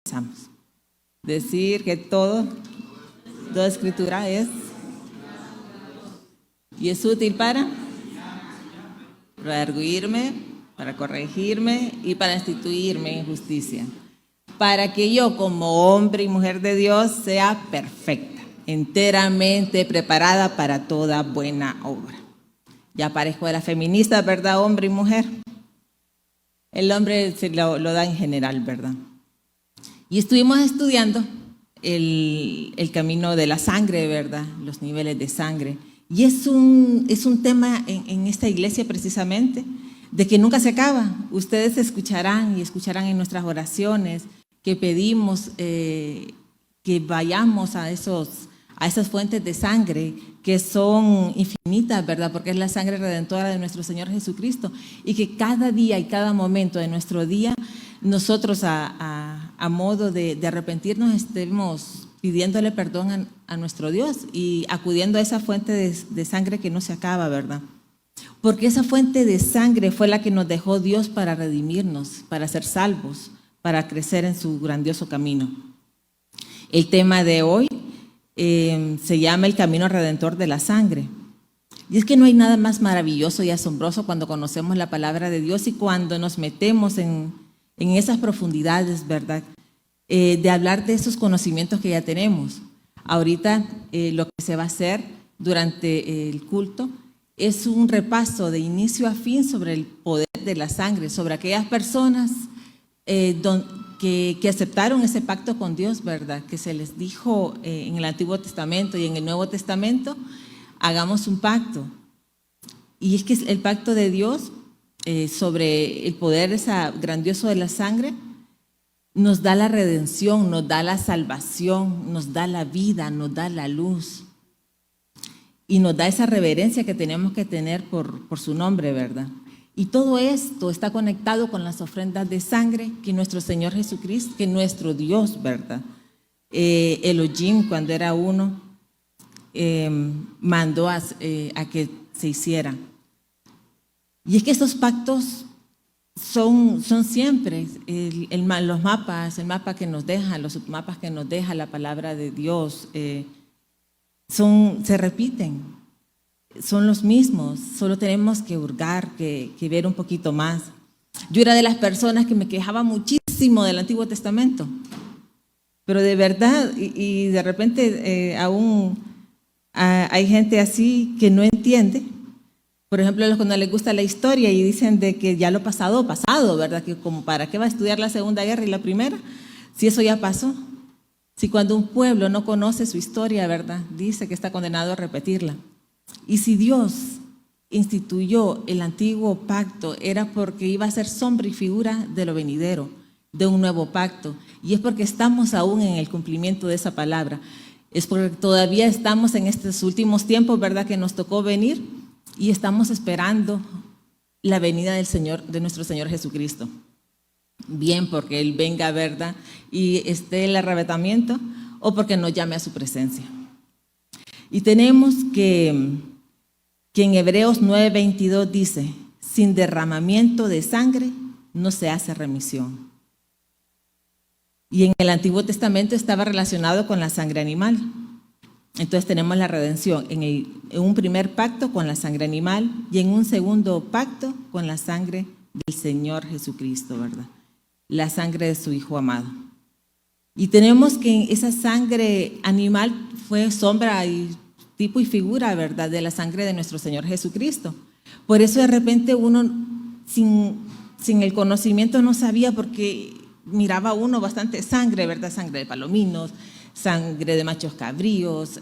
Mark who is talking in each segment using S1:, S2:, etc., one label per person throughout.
S1: empezamos. Decir que toda escritura es y es útil para redarguirme, para corregirme y para instituirme en justicia, para que yo como hombre y mujer de Dios sea perfecta, enteramente preparada para toda buena obra. Ya parezco de la feminista, ¿verdad? Hombre y mujer. El hombre se lo da en general, ¿verdad? Y estuvimos estudiando el camino de la sangre, ¿verdad? Los niveles de sangre. Y es un tema en esta iglesia precisamente, de que nunca se acaba. Ustedes escucharán en nuestras oraciones que pedimos que vayamos a esas fuentes de sangre que son infinitas, ¿verdad? Porque es la sangre redentora de nuestro Señor Jesucristo. Y que cada día y cada momento de nuestro día, nosotros a modo de arrepentirnos estemos pidiéndole perdón a nuestro Dios y acudiendo a esa fuente de sangre que no se acaba, ¿verdad? Porque esa fuente de sangre fue la que nos dejó Dios para redimirnos, para ser salvos, para crecer en su grandioso camino. El tema de hoy se llama el camino redentor de la sangre. Y es que no hay nada más maravilloso y asombroso cuando conocemos la palabra de Dios y cuando nos metemos en esas profundidades, ¿verdad? De hablar de esos conocimientos que ya tenemos. Ahorita lo que se va a hacer durante el culto es un repaso de inicio a fin sobre el poder de la sangre, sobre aquellas personas que aceptaron ese pacto con Dios, ¿verdad? Que se les dijo en el Antiguo Testamento y en el Nuevo Testamento, hagamos un pacto. Y es que el pacto de Dios sobre el poder grandioso de la sangre nos da la redención, nos da la salvación, nos da la vida, nos da la luz y nos da esa reverencia que tenemos que tener por su nombre, ¿verdad? Y todo esto está conectado con las ofrendas de sangre que nuestro Señor Jesucristo, que nuestro Dios, ¿verdad? Elohim, cuando era uno, mandó a que se hiciera. Y es que estos pactos son siempre los mapas, el mapa que nos deja, los submapas que nos deja la palabra de Dios, se repiten, son los mismos, solo tenemos que hurgar, que ver un poquito más. Yo era de las personas que me quejaba muchísimo del Antiguo Testamento, pero de verdad, y de repente aún hay gente así que no entiende. Por ejemplo, los que no les gusta la historia y dicen de que ya lo pasado, ¿verdad? Que como para qué va a estudiar la Segunda Guerra y la Primera, si eso ya pasó. Si cuando un pueblo no conoce su historia, ¿verdad? Dice que está condenado a repetirla. Y si Dios instituyó el antiguo pacto, era porque iba a ser sombra y figura de lo venidero, de un nuevo pacto. Y es porque estamos aún en el cumplimiento de esa palabra. Es porque todavía estamos en estos últimos tiempos, ¿verdad? Que nos tocó venir. Y estamos esperando la venida del Señor, de nuestro Señor Jesucristo. Bien porque Él venga, ¿verdad? Y esté el arrebatamiento, o porque nos llame a su presencia. Y tenemos que en Hebreos 9:22 dice, sin derramamiento de sangre no se hace remisión. Y en el Antiguo Testamento estaba relacionado con la sangre animal. Entonces tenemos la redención en un primer pacto con la sangre animal y en un segundo pacto con la sangre del Señor Jesucristo, ¿verdad? La sangre de su Hijo amado. Y tenemos que esa sangre animal fue sombra y tipo y figura, ¿verdad? De la sangre de nuestro Señor Jesucristo. Por eso de repente uno sin el conocimiento no sabía, porque miraba uno bastante sangre, ¿verdad? Sangre de palominos, sangre de machos cabríos,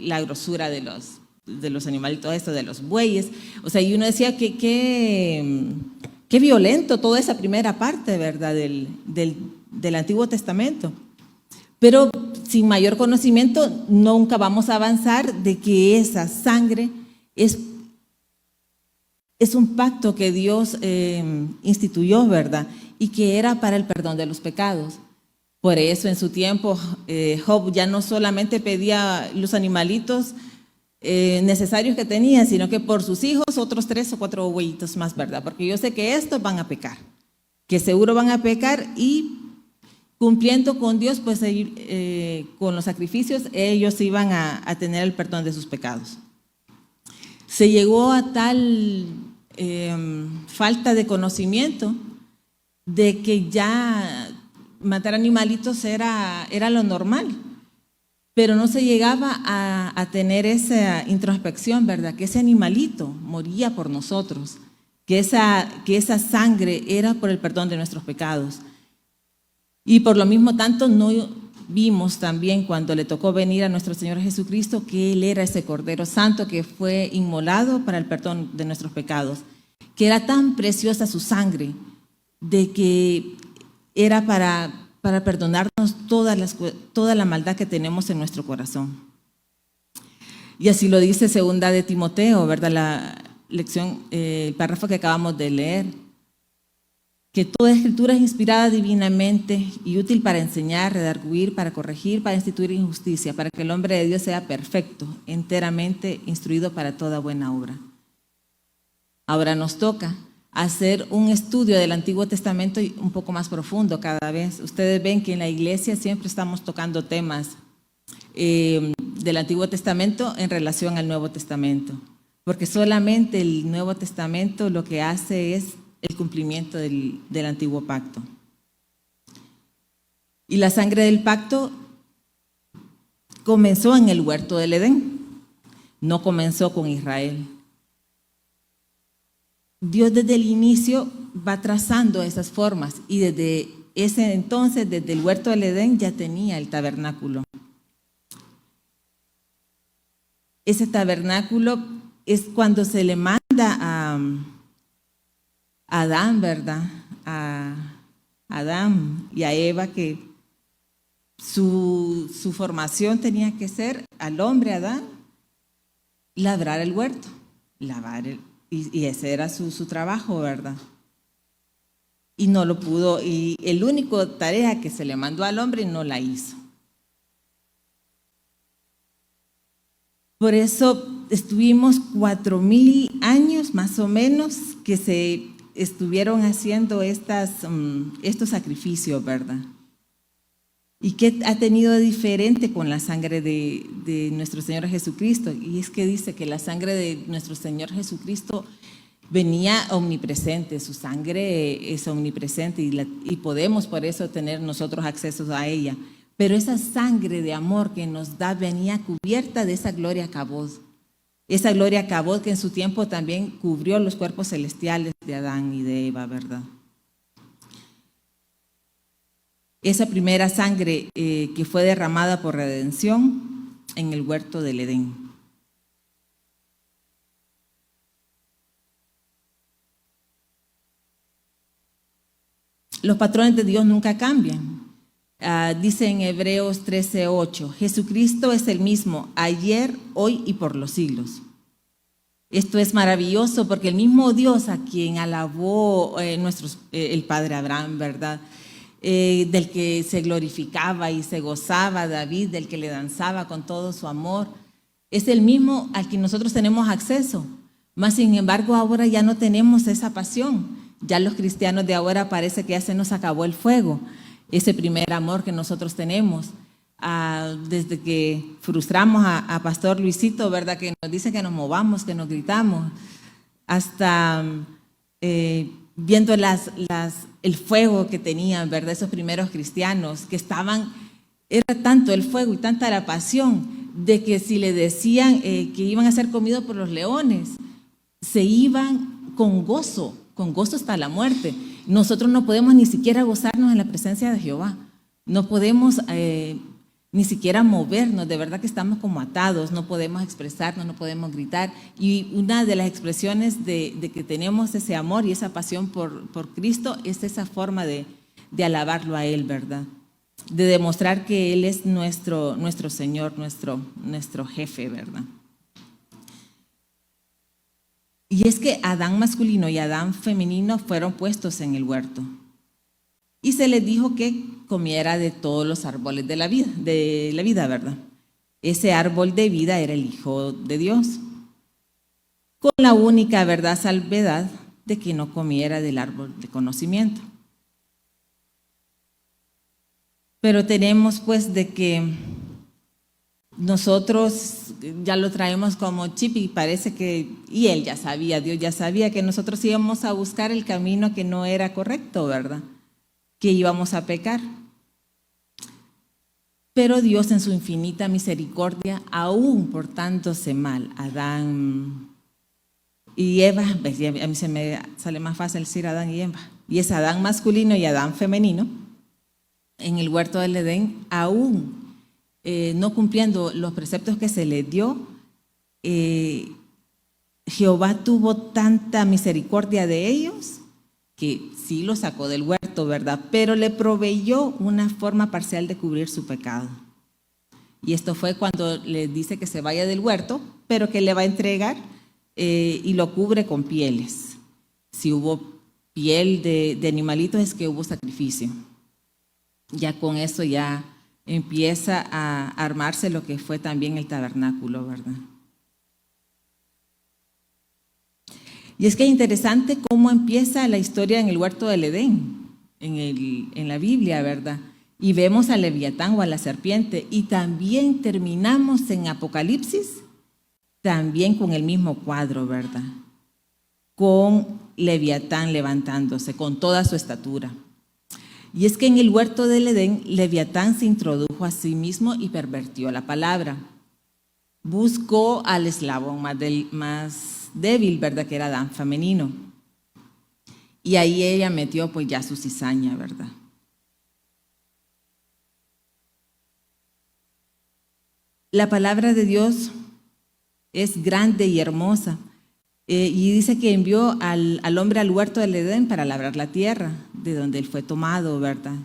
S1: la grosura de los animalitos, esto de los bueyes. O sea, y uno decía que qué violento toda esa primera parte, ¿verdad? Del Antiguo Testamento. Pero sin mayor conocimiento nunca vamos a avanzar de que esa sangre es un pacto que Dios instituyó, ¿verdad? Y que era para el perdón de los pecados. Por eso en su tiempo Job ya no solamente pedía los animalitos necesarios que tenía, sino que por sus hijos otros 3 o 4 bueyitos más, ¿verdad? Porque yo sé que estos van a pecar, que seguro van a pecar y cumpliendo con Dios, pues con los sacrificios, ellos iban a tener el perdón de sus pecados. Se llegó a tal falta de conocimiento de que ya matar animalitos era lo normal, pero no se llegaba a tener esa introspección, ¿verdad? Que ese animalito moría por nosotros, que esa sangre era por el perdón de nuestros pecados. Y por lo mismo tanto no vimos también cuando le tocó venir a nuestro Señor Jesucristo que Él era ese Cordero Santo que fue inmolado para el perdón de nuestros pecados, que era tan preciosa su sangre, de que era para perdonarnos toda la maldad que tenemos en nuestro corazón. Y así lo dice segunda de Timoteo, ¿verdad? La lección, el párrafo que acabamos de leer, que toda escritura es inspirada divinamente y útil para enseñar, redarguir, para corregir, para instituir injusticia, para que el hombre de Dios sea perfecto, enteramente instruido para toda buena obra. Ahora nos toca hacer un estudio del Antiguo Testamento un poco más profundo cada vez. Ustedes ven que en la iglesia siempre estamos tocando temas del Antiguo Testamento en relación al Nuevo Testamento, porque solamente el Nuevo Testamento lo que hace es el cumplimiento del Antiguo Pacto. Y la sangre del pacto comenzó en el huerto del Edén, no comenzó con Israel. Dios desde el inicio va trazando esas formas y desde ese entonces, desde el huerto del Edén, ya tenía el tabernáculo. Ese tabernáculo es cuando se le manda a Adán, ¿verdad? A Adán y a Eva, que su formación tenía que ser al hombre Adán, labrar el huerto, y ese era su trabajo, ¿verdad? Y no lo pudo, y el único tarea que se le mandó al hombre no la hizo. Por eso estuvimos 4,000 años más o menos que se estuvieron haciendo estos sacrificios, ¿verdad? ¿Y qué ha tenido de diferente con la sangre de nuestro Señor Jesucristo? Y es que dice que la sangre de nuestro Señor Jesucristo venía omnipresente, su sangre es omnipresente y podemos por eso tener nosotros acceso a ella. Pero esa sangre de amor que nos da venía cubierta de esa gloria cabod. Esa gloria cabod que en su tiempo también cubrió los cuerpos celestiales de Adán y de Eva, ¿verdad? Esa primera sangre que fue derramada por redención en el huerto del Edén. Los patrones de Dios nunca cambian. Dice en Hebreos 13:8, Jesucristo es el mismo ayer, hoy y por los siglos. Esto es maravilloso porque el mismo Dios a quien alabó el padre Abraham, ¿verdad? Del que se glorificaba y se gozaba David, del que le danzaba con todo su amor, es el mismo al que nosotros tenemos acceso. Mas sin embargo ahora ya no tenemos esa pasión. Ya los cristianos de ahora parece que ya se nos acabó el fuego. Ese primer amor que nosotros tenemos, desde que frustramos a Pastor Luisito, ¿verdad? Que nos dice que nos movamos, que nos gritamos, hasta viendo el fuego que tenían, ¿verdad? Esos primeros cristianos que era tanto el fuego y tanta la pasión, de que si le decían que iban a ser comidos por los leones, se iban con gozo hasta la muerte. Nosotros no podemos ni siquiera gozarnos en la presencia de Jehová. No podemos ni siquiera movernos, de verdad que estamos como atados, no podemos expresarnos, no podemos gritar. Y una de las expresiones de que tenemos ese amor y esa pasión por Cristo es esa forma de alabarlo a Él, ¿verdad? De demostrar que Él es nuestro Señor, nuestro jefe, ¿verdad? Y es que Adán masculino y Adán femenino fueron puestos en el huerto. Y se les dijo que comiera de todos los árboles de la vida, ¿verdad? Ese árbol de vida era el Hijo de Dios, con la única verdad salvedad de que no comiera del árbol de conocimiento. Pero tenemos pues de que nosotros ya lo traemos como chip y parece que, y él ya sabía, Dios ya sabía que nosotros íbamos a buscar el camino que no era correcto, ¿verdad? Que íbamos a pecar. Pero Dios en su infinita misericordia, aún portándose mal, Adán y Eva, a mí se me sale más fácil decir Adán y Eva, y es Adán masculino y Adán femenino, en el huerto del Edén, aún no cumpliendo los preceptos que se les dio, Jehová tuvo tanta misericordia de ellos que sí los sacó del huerto, ¿verdad? Pero le proveyó una forma parcial de cubrir su pecado. Y esto fue cuando le dice que se vaya del huerto, pero que le va a entregar y lo cubre con pieles. Si hubo piel de animalitos es que hubo sacrificio. Ya con eso ya empieza a armarse lo que fue también el tabernáculo, ¿verdad? Y es que es interesante cómo empieza la historia en el huerto del Edén, en la Biblia, ¿verdad? Y vemos a Leviatán o a la serpiente, y también terminamos en Apocalipsis, también con el mismo cuadro, ¿verdad? Con Leviatán levantándose, con toda su estatura. Y es que en el huerto del Edén, Leviatán se introdujo a sí mismo y pervertió la palabra. Buscó al eslabón más débil, ¿verdad? Que era Adán femenino. Y ahí ella metió pues ya su cizaña, ¿verdad? La palabra de Dios es grande y hermosa. Y dice que envió al hombre al huerto del Edén para labrar la tierra, de donde él fue tomado, ¿verdad?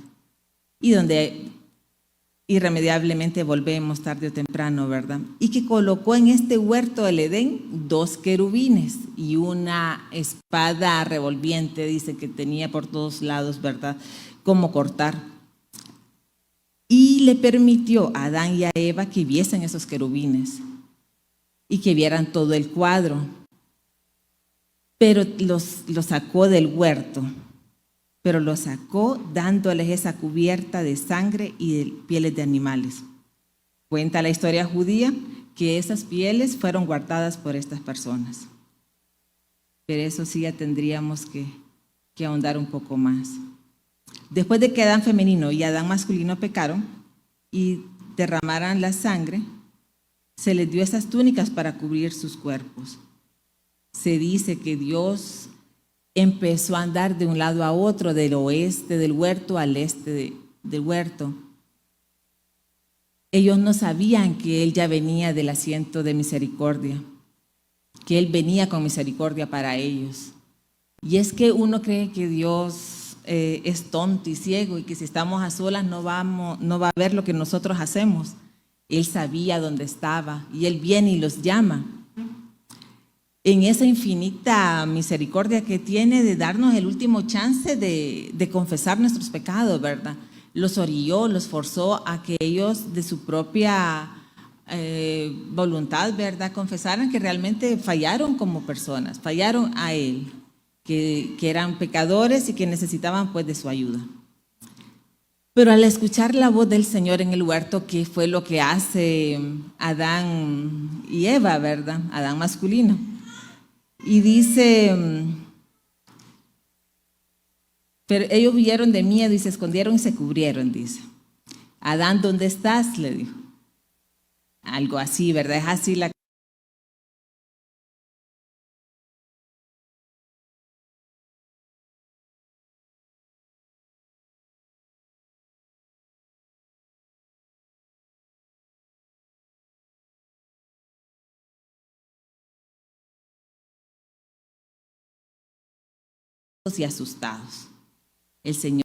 S1: Y donde irremediablemente volvemos tarde o temprano, ¿verdad? Y que colocó en este huerto del Edén 2 querubines y una espada revolviente, dice que tenía por todos lados, ¿verdad? Como cortar. Y le permitió a Adán y a Eva que viesen esos querubines y que vieran todo el cuadro. Pero los sacó del huerto, pero los sacó dándoles esa cubierta de sangre y de pieles de animales. Cuenta la historia judía que esas pieles fueron guardadas por estas personas. Pero eso sí ya tendríamos que ahondar un poco más. Después de que Adán femenino y Adán masculino pecaron y derramaran la sangre, se les dio esas túnicas para cubrir sus cuerpos. Se dice que Dios empezó a andar de un lado a otro, del oeste del huerto al este del huerto. Ellos no sabían que Él ya venía del asiento de misericordia, que Él venía con misericordia para ellos. Y es que uno cree que Dios es tonto y ciego y que si estamos a solas no va a ver lo que nosotros hacemos. Él sabía dónde estaba y Él viene y los llama. En esa infinita misericordia que tiene de darnos el último chance de confesar nuestros pecados, ¿verdad? Los orilló, los forzó a que ellos de su propia voluntad, ¿verdad? Confesaran que realmente fallaron como personas, fallaron a Él, que eran pecadores y que necesitaban pues de su ayuda. Pero al escuchar la voz del Señor en el huerto, que fue lo que hace Adán y Eva, ¿verdad? Adán masculino. Y dice, pero ellos huyeron de miedo y se escondieron y se cubrieron, dice. Adán, ¿dónde estás? Le dijo. Algo así, ¿verdad? Es así la y asustados. El Señor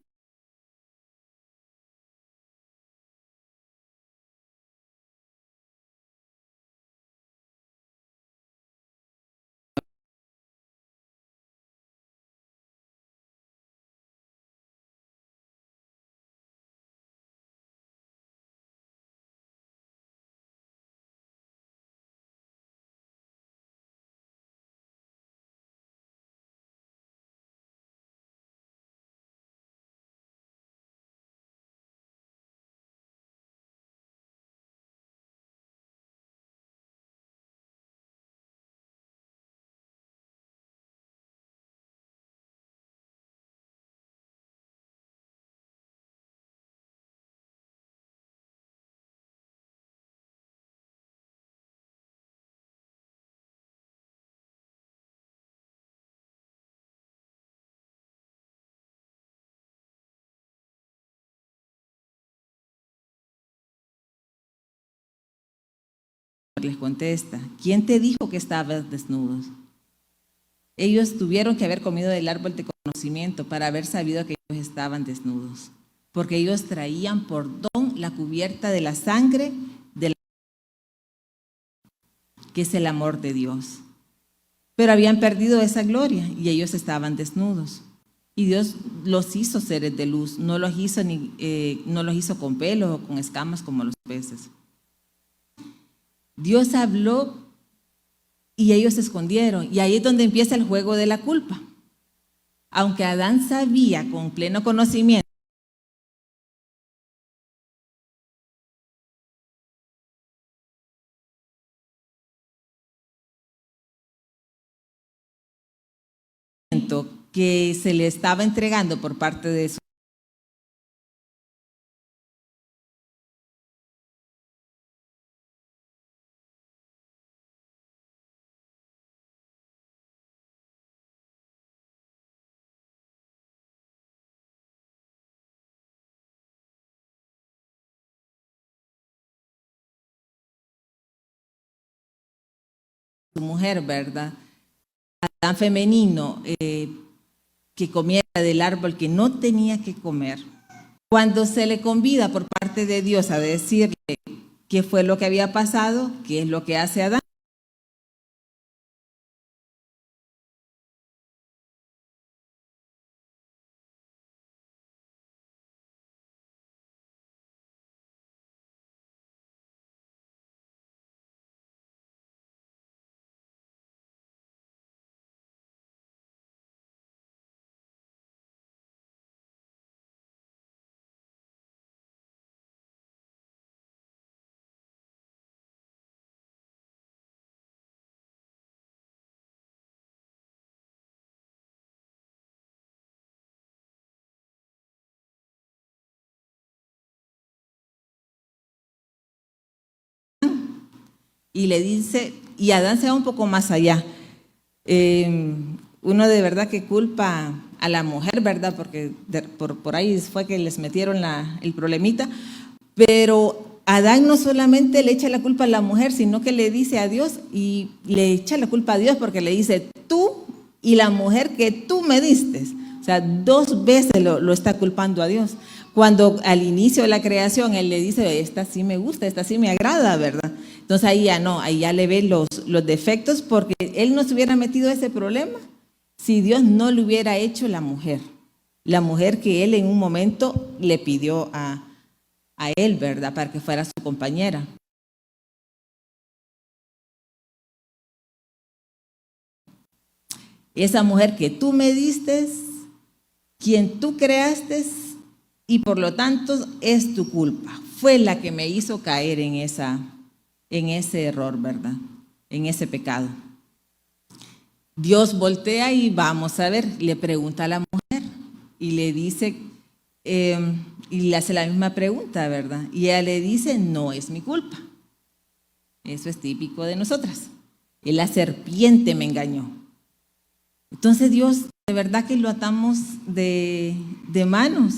S1: les contesta, ¿quién te dijo que estabas desnudos? Ellos tuvieron que haber comido del árbol de conocimiento para haber sabido que ellos estaban desnudos, porque ellos traían por don la cubierta de la sangre, que es el amor de Dios. Pero habían perdido esa gloria y ellos estaban desnudos. Y Dios los hizo seres de luz, no los hizo con pelos o con escamas como los peces. Dios habló y ellos se escondieron. Y ahí es donde empieza el juego de la culpa. Aunque Adán sabía con pleno conocimiento que se le estaba entregando por parte de su mujer, ¿verdad? Adán femenino, que comiera del árbol que no tenía que comer. Cuando se le convida por parte de Dios a decirle qué fue lo que había pasado, qué es lo que hace Adán, y le dice, y Adán se va un poco más allá. Uno de verdad que culpa a la mujer, ¿verdad? Porque por ahí fue que les metieron el problemita, pero Adán no solamente le echa la culpa a la mujer, sino que le dice a Dios y le echa la culpa a Dios porque le dice, tú y la mujer que tú me diste. O sea, 2 veces lo está culpando a Dios. Cuando al inicio de la creación él le dice, esta sí me gusta, esta sí me agrada, ¿verdad? Entonces ahí ya no, ahí ya le ve los defectos, porque él no se hubiera metido ese problema si Dios no le hubiera hecho la mujer que él en un momento le pidió a él, ¿verdad? Para que fuera su compañera. Esa mujer que tú me diste, quien tú creaste, y por lo tanto es tu culpa. Fue la que me hizo caer en ese error, ¿verdad? En ese pecado. Dios voltea y vamos a ver, le pregunta a la mujer y le dice, y le hace la misma pregunta, ¿verdad? Y ella le dice, no es mi culpa. Eso es típico de nosotras. Y la serpiente me engañó. Entonces Dios, de verdad que lo atamos de manos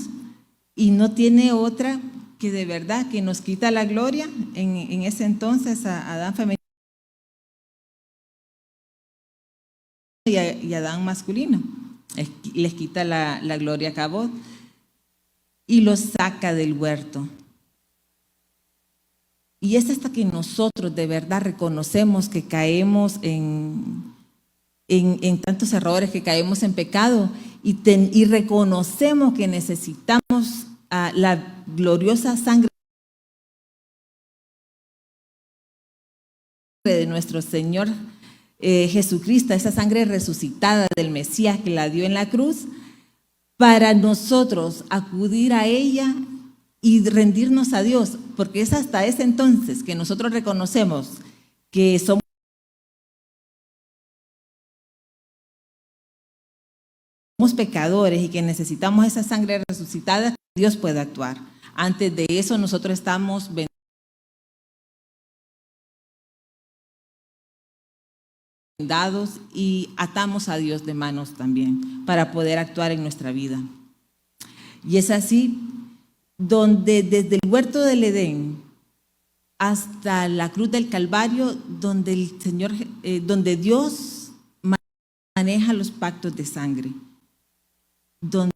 S1: y no tiene otra que de verdad que nos quita la gloria en ese entonces a Adán femenino y a Adán masculino. Les quita la gloria a Cabot y los saca del huerto. Y es hasta que nosotros de verdad reconocemos que caemos en tantos errores, que caemos en pecado y reconocemos que necesitamos la gloriosa sangre de nuestro Señor Jesucristo, esa sangre resucitada del Mesías que la dio en la cruz, para nosotros acudir a ella y rendirnos a Dios, porque es hasta ese entonces que nosotros reconocemos que somos pecadores y que necesitamos esa sangre resucitada. Dios puede actuar. Antes de eso nosotros estamos vendados y atamos a Dios de manos también para poder actuar en nuestra vida. Y es así donde desde el huerto del Edén hasta la cruz del Calvario, donde el Señor, donde Dios maneja los pactos de sangre, donde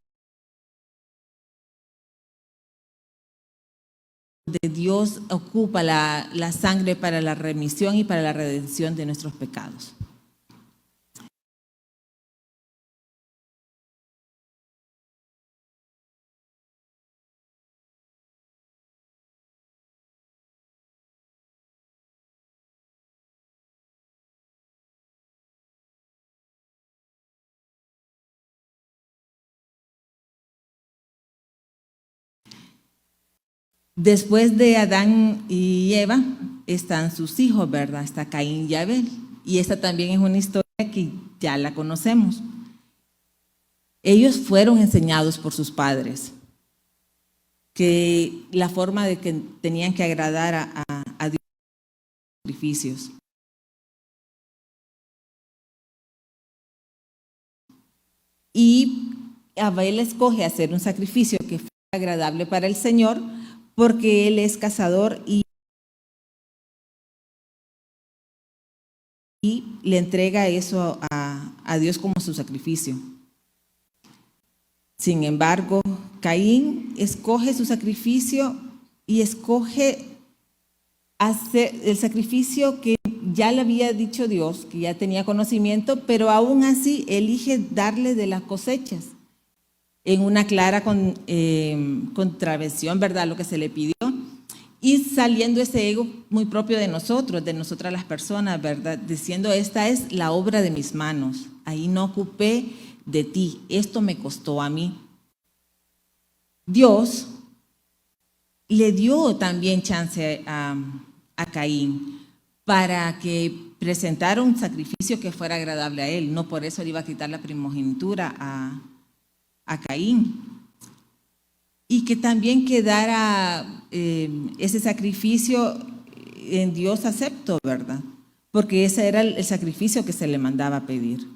S1: Dios ocupa la sangre para la remisión y para la redención de nuestros pecados. Después de Adán y Eva están sus hijos, ¿verdad? Está Caín y Abel. Y esta también es una historia que ya la conocemos. Ellos fueron enseñados por sus padres que la forma de que tenían que agradar a Dios sacrificios. Y Abel escoge hacer un sacrificio que fue agradable para el Señor, porque él es cazador y le entrega eso a Dios como su sacrificio. Sin embargo, Caín escoge su sacrificio y escoge hacer el sacrificio que ya le había dicho Dios, que ya tenía conocimiento, pero aún así elige darle de las cosechas, en una clara contravención, ¿verdad?, lo que se le pidió, y saliendo ese ego muy propio de nosotras las personas, ¿verdad?, diciendo, esta es la obra de mis manos, ahí no ocupé de ti, esto me costó a mí. Dios le dio también chance a Caín para que presentara un sacrificio que fuera agradable a él, no por eso le iba a quitar la primogenitura a Caín, y que también quedara ese sacrificio en Dios acepto, ¿verdad? Porque ese era el sacrificio que se le mandaba a pedir.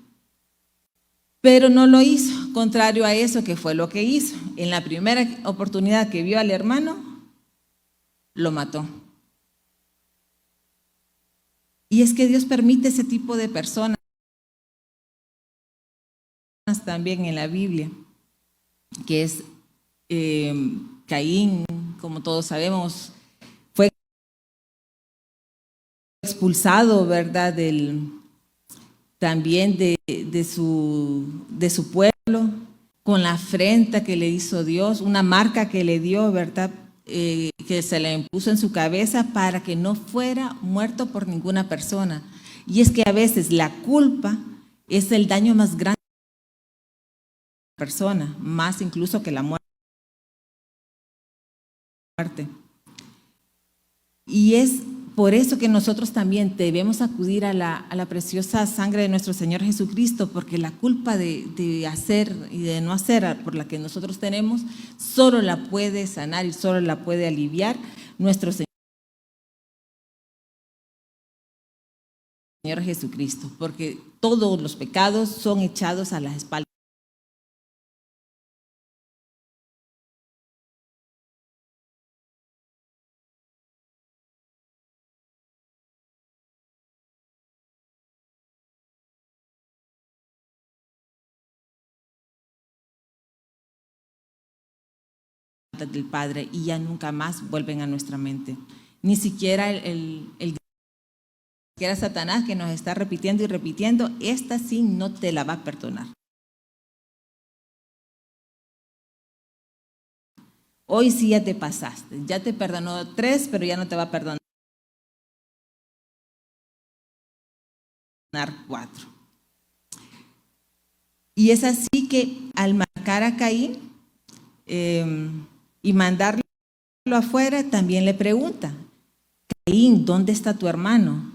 S1: Pero no lo hizo, contrario a eso, que fue lo que hizo. En la primera oportunidad que vio al hermano, lo mató. Y es que Dios permite ese tipo de personas también en la Biblia, que es Caín, como todos sabemos, fue expulsado, ¿verdad?, también de su pueblo, con la afrenta que le hizo Dios, una marca que le dio, ¿verdad?, que se le impuso en su cabeza para que no fuera muerto por ninguna persona. Y es que a veces la culpa es el daño más grande de la persona, más incluso que la muerte. Y es por eso que nosotros también debemos acudir a la preciosa sangre de nuestro Señor Jesucristo, porque la culpa de hacer y de no hacer por la que nosotros tenemos, solo la puede sanar y solo la puede aliviar nuestro Señor Jesucristo, porque todos los pecados son echados a las espaldas. Del Padre, y ya nunca más vuelven a nuestra mente. Ni siquiera que era Satanás, que nos está repitiendo y repitiendo, esta sí no te la va a perdonar. Hoy sí ya te pasaste, ya te perdonó 3, pero ya no te va a perdonar 4. Y es así que al marcar a Caín y mandarlo afuera, también le pregunta, Caín, ¿dónde está tu hermano?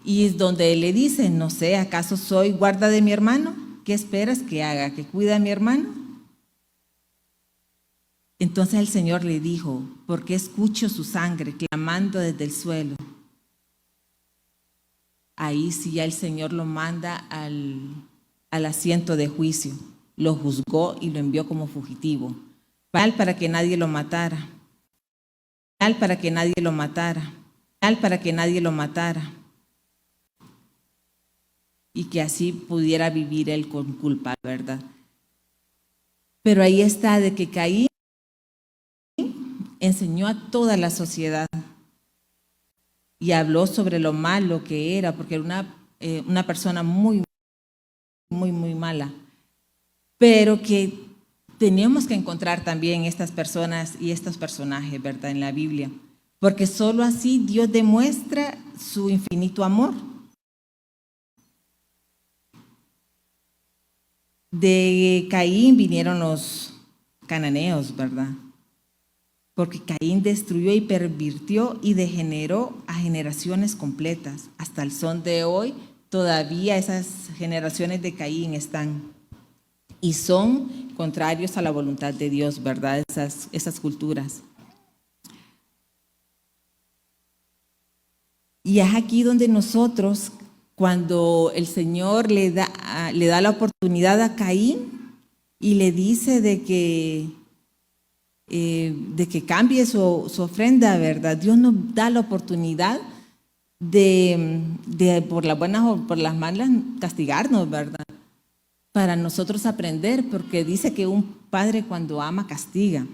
S1: Y es donde él le dice, no sé, ¿acaso soy guarda de mi hermano? ¿Qué esperas que haga? ¿Que cuide a mi hermano? Entonces el Señor le dijo, porque escucho su sangre clamando desde el suelo. Ahí sí ya el Señor lo manda al asiento de juicio. Lo juzgó y lo envió como fugitivo. Para que nadie lo matara. Para que nadie lo matara. para que nadie lo matara y que así pudiera vivir él con culpa, ¿verdad? Pero ahí está de que Caín enseñó a toda la sociedad y habló sobre lo malo que era, porque era una persona muy mala, pero que tenemos que encontrar también estas personas y estos personajes, ¿verdad?, en la Biblia, porque solo así Dios demuestra su infinito amor. De Caín vinieron los cananeos, ¿verdad? Porque Caín destruyó y pervirtió y degeneró a generaciones completas. Hasta el son de hoy, todavía esas generaciones de Caín están y son contrarios a la voluntad de Dios, ¿verdad? Esas culturas. Y es aquí donde nosotros, cuando el Señor le da la oportunidad a Caín y le dice de que cambie su ofrenda, ¿verdad? Dios nos da la oportunidad de por las buenas o por las malas castigarnos, ¿verdad? Para nosotros aprender, porque dice que un padre cuando ama castiga.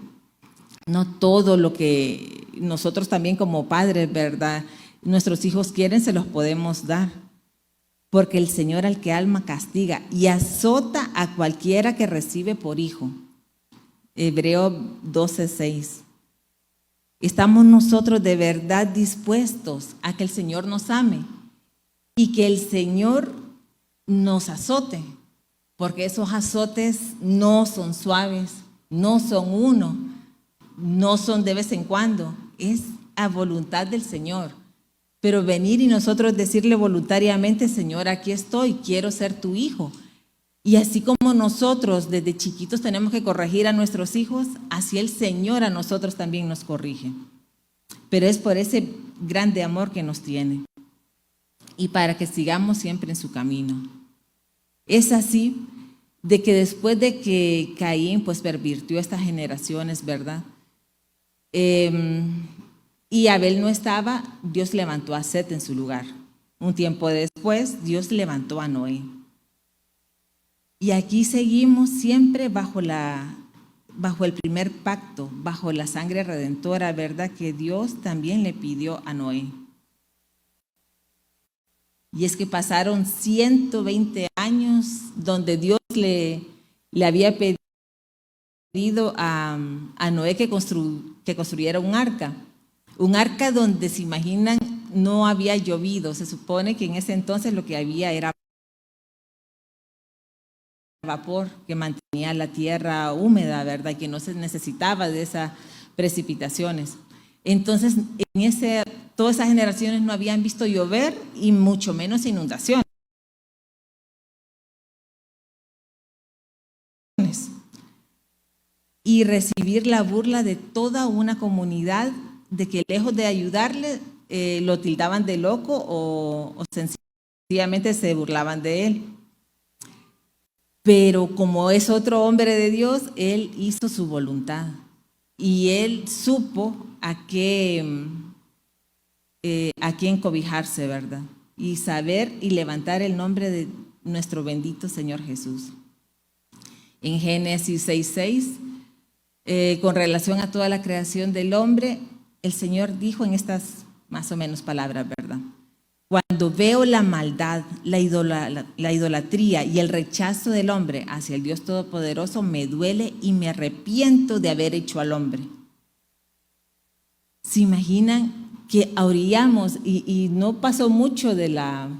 S1: No todo lo que nosotros también como padres, ¿verdad?, nuestros hijos quieren, se los podemos dar. Porque el Señor al que ama castiga y azota a cualquiera que recibe por hijo. Hebreo 12:6. ¿Estamos nosotros de verdad dispuestos a que el Señor nos ame y que el Señor nos azote? Porque esos azotes no son suaves, no son uno, no son de vez en cuando, es a voluntad del Señor. Pero venir y nosotros decirle voluntariamente, Señor, aquí estoy, quiero ser tu hijo. Y así como nosotros desde chiquitos tenemos que corregir a nuestros hijos, así el Señor a nosotros también nos corrige. Pero es por ese grande amor que nos tiene y para que sigamos siempre en su camino. Es así de que después de que Caín pues pervirtió estas generaciones, ¿verdad? Y Abel no estaba, Dios levantó a Set en su lugar. Un tiempo después, Dios levantó a Noé. Y aquí seguimos siempre bajo el primer pacto, bajo la sangre redentora, ¿verdad?, que Dios también le pidió a Noé. Y es que pasaron 120 años donde Dios le había pedido a Noé que construyera un arca. Un arca donde, se imaginan, no había llovido. Se supone que en ese entonces lo que había era vapor que mantenía la tierra húmeda, ¿verdad? Y que no se necesitaba de esas precipitaciones. Entonces, todas esas generaciones no habían visto llover y mucho menos inundaciones. Y recibir la burla de toda una comunidad de que lejos de ayudarle, lo tildaban de loco o sencillamente se burlaban de él. Pero como es otro hombre de Dios, él hizo su voluntad y él supo a quién cobijarse, ¿verdad? Y saber y levantar el nombre de nuestro bendito Señor Jesús. En Génesis 6:6, con relación a toda la creación del hombre, el Señor dijo en estas más o menos palabras, ¿verdad? Cuando veo la maldad, la idolatría y el rechazo del hombre hacia el Dios Todopoderoso, me duele y me arrepiento de haber hecho al hombre. ¿Se imaginan que orillamos y no pasó mucho de la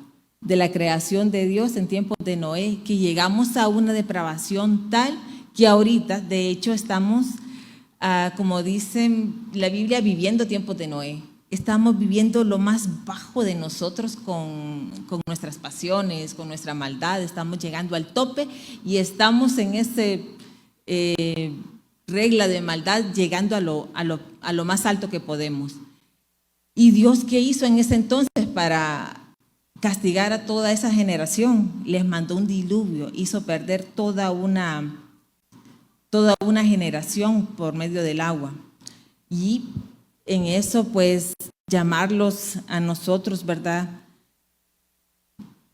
S1: creación de Dios en tiempos de Noé, que llegamos a una depravación tal que ahorita, de hecho, estamos, como dice la Biblia, viviendo tiempos de Noé? Estamos viviendo lo más bajo de nosotros con nuestras pasiones, con nuestra maldad. Estamos llegando al tope y estamos en esa regla de maldad, llegando a lo más alto que podemos. ¿Y Dios qué hizo en ese entonces para castigar a toda esa generación? Les mandó un diluvio, hizo perder toda una generación por medio del agua. Y en eso, pues, llamarlos a nosotros, ¿verdad?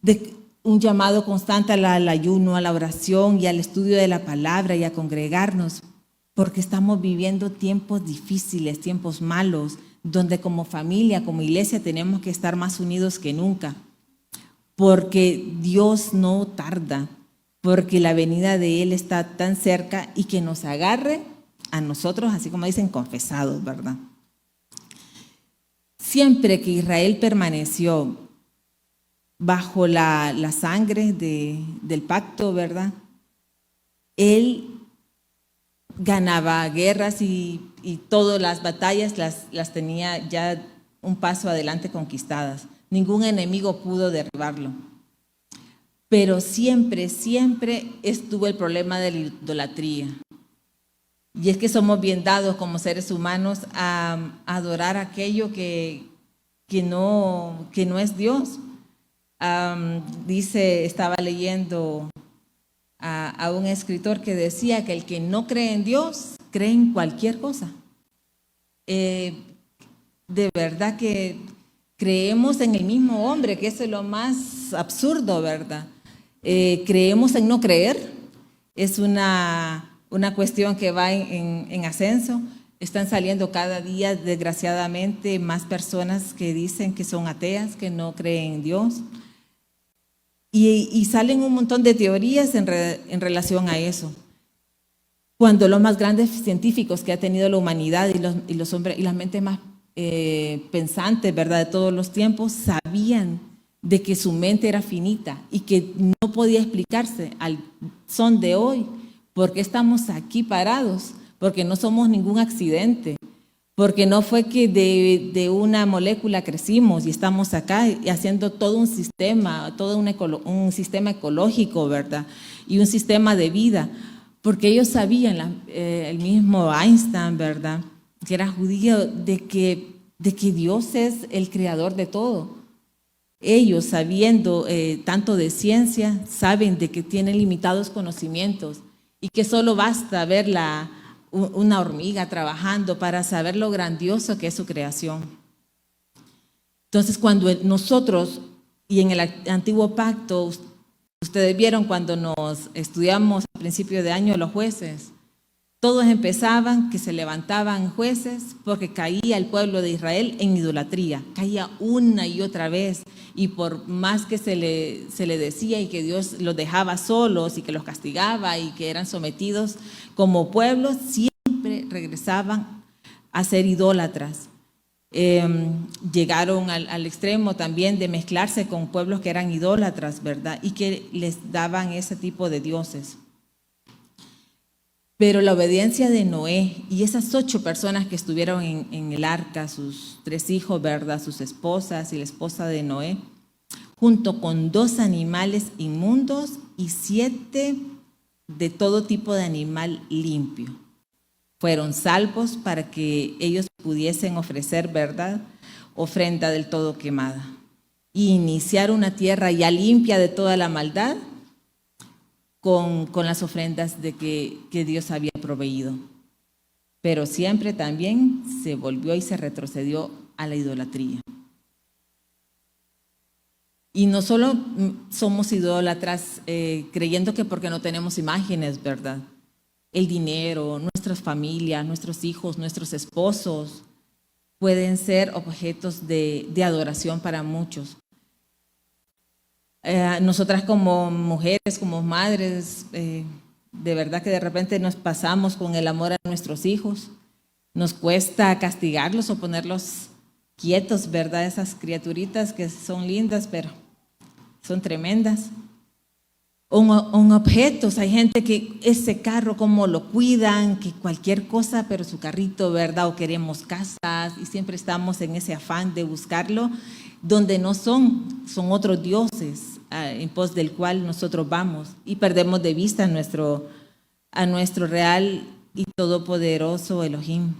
S1: De un llamado constante al ayuno, a la oración y al estudio de la palabra y a congregarnos, porque estamos viviendo tiempos difíciles, tiempos malos, donde como familia, como iglesia tenemos que estar más unidos que nunca, porque Dios no tarda, porque la venida de Él está tan cerca y que nos agarre a nosotros, así como dicen, confesados, ¿verdad? Siempre que Israel permaneció bajo la sangre del pacto, ¿verdad? Él ganaba guerras y todas las batallas las tenía ya un paso adelante conquistadas. Ningún enemigo pudo derribarlo. Pero siempre, siempre estuvo el problema de la idolatría. Y es que somos bien dados como seres humanos a adorar aquello que no es Dios. Estaba leyendo a un escritor que decía que el que no cree en Dios, cree en cualquier cosa. De verdad que creemos en el mismo hombre, que eso es lo más absurdo, ¿verdad? Creemos en no creer, es una cuestión que va en ascenso. Están saliendo cada día, desgraciadamente, más personas que dicen que son ateas, que no creen en Dios. Y salen un montón de teorías en relación a eso. Cuando los más grandes científicos que ha tenido la humanidad y los hombres y las mentes más pensantes, ¿verdad?, de todos los tiempos, sabían de que su mente era finita y que no podía explicarse al son de hoy. ¿Por qué estamos aquí parados? Porque no somos ningún accidente. Porque no fue que de una molécula crecimos y estamos acá y haciendo todo un sistema, un sistema ecológico, ¿verdad? Y un sistema de vida. Porque ellos sabían, el mismo Einstein, ¿verdad?, que era judío, de que Dios es el creador de todo. Ellos, sabiendo tanto de ciencia, saben de que tienen limitados conocimientos y que solo basta ver una hormiga trabajando para saber lo grandioso que es su creación. Entonces, cuando nosotros, y en el antiguo pacto, ustedes vieron cuando nos estudiamos a principio de año los jueces, todos empezaban que se levantaban jueces porque caía el pueblo de Israel en idolatría, caía una y otra vez, y por más que se le decía y que Dios los dejaba solos y que los castigaba y que eran sometidos como pueblo, siempre regresaban a ser idólatras. Llegaron al extremo también de mezclarse con pueblos que eran idólatras, ¿verdad?, y que les daban ese tipo de dioses. Pero la obediencia de Noé y esas 8 personas que estuvieron en el arca, sus 3 hijos, ¿verdad?, sus esposas y la esposa de Noé, junto con 2 animales inmundos y 7 de todo tipo de animal limpio, fueron salvos para que ellos pudiesen ofrecer, ¿verdad?, ofrenda del todo quemada y iniciar una tierra ya limpia de toda la maldad, con las ofrendas de que Dios había proveído. Pero siempre también se volvió y se retrocedió a la idolatría. Y no solo somos idólatras creyendo que porque no tenemos imágenes, ¿verdad? El dinero, nuestras familias, nuestros hijos, nuestros esposos pueden ser objetos de adoración para muchos. Nosotras como mujeres, como madres, de verdad que de repente nos pasamos con el amor a nuestros hijos. Nos cuesta castigarlos o ponerlos quietos, ¿verdad? Esas criaturitas que son lindas, pero son tremendas. En objetos, hay gente que ese carro, como lo cuidan, que cualquier cosa, pero su carrito, ¿verdad? O queremos casas y siempre estamos en ese afán de buscarlo, donde no son otros dioses en pos del cual nosotros vamos y perdemos de vista a nuestro real y todopoderoso Elohim.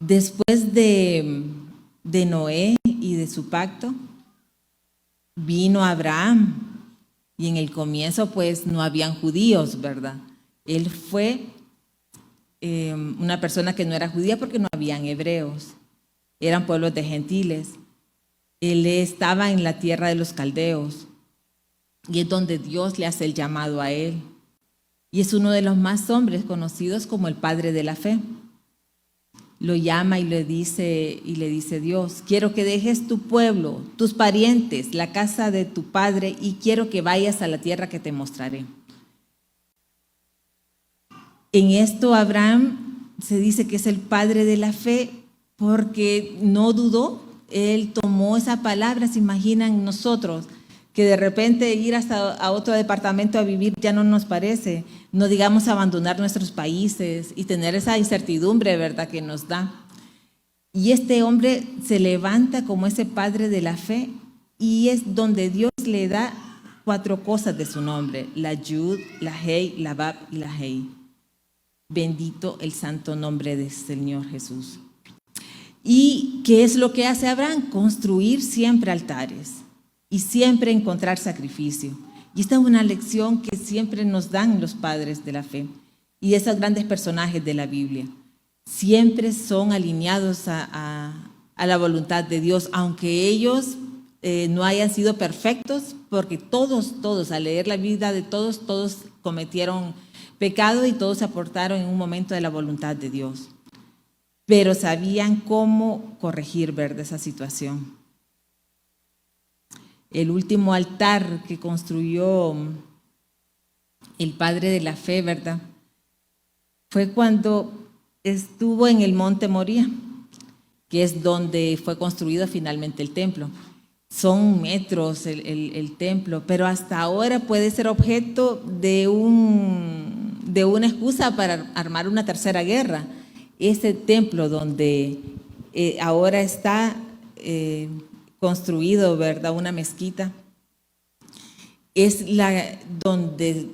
S1: Después de Noé y de su pacto, vino Abraham, y en el comienzo pues no habían judíos, ¿verdad? Él fue una persona que no era judía porque no habían hebreos, eran pueblos de gentiles. Él estaba en la tierra de los caldeos y es donde Dios le hace el llamado a él. Y es uno de los más hombres conocidos como el padre de la fe. Lo llama y le dice Dios, quiero que dejes tu pueblo, tus parientes, la casa de tu padre y quiero que vayas a la tierra que te mostraré. En esto Abraham se dice que es el padre de la fe porque no dudó, él tomó esa palabra. Se imaginan nosotros que de repente ir hasta a otro departamento a vivir ya no nos parece, no digamos abandonar nuestros países y tener esa incertidumbre, ¿verdad?, que nos da. Y este hombre se levanta como ese padre de la fe y es donde Dios le da 4 cosas de su nombre, la Yud, la Hei, la Bab y la Hei. Bendito el santo nombre del Señor Jesús. ¿Y qué es lo que hace Abraham? Construir siempre altares y siempre encontrar sacrificio. Y esta es una lección que siempre nos dan los padres de la fe y esos grandes personajes de la Biblia. Siempre son alineados a la voluntad de Dios, aunque ellos no hayan sido perfectos, porque todos, al leer la vida de todos cometieron pecado y todos se aportaron en un momento de la voluntad de Dios. Pero sabían cómo corregir, ¿verdad?, esa situación. El último altar que construyó el padre de la fe, ¿verdad?, fue cuando estuvo en el monte Moría, que es donde fue construido finalmente el templo. Son metros el templo, pero hasta ahora puede ser objeto de una excusa para armar una tercera guerra. Este templo donde ahora está construido, ¿verdad?, una mezquita, es donde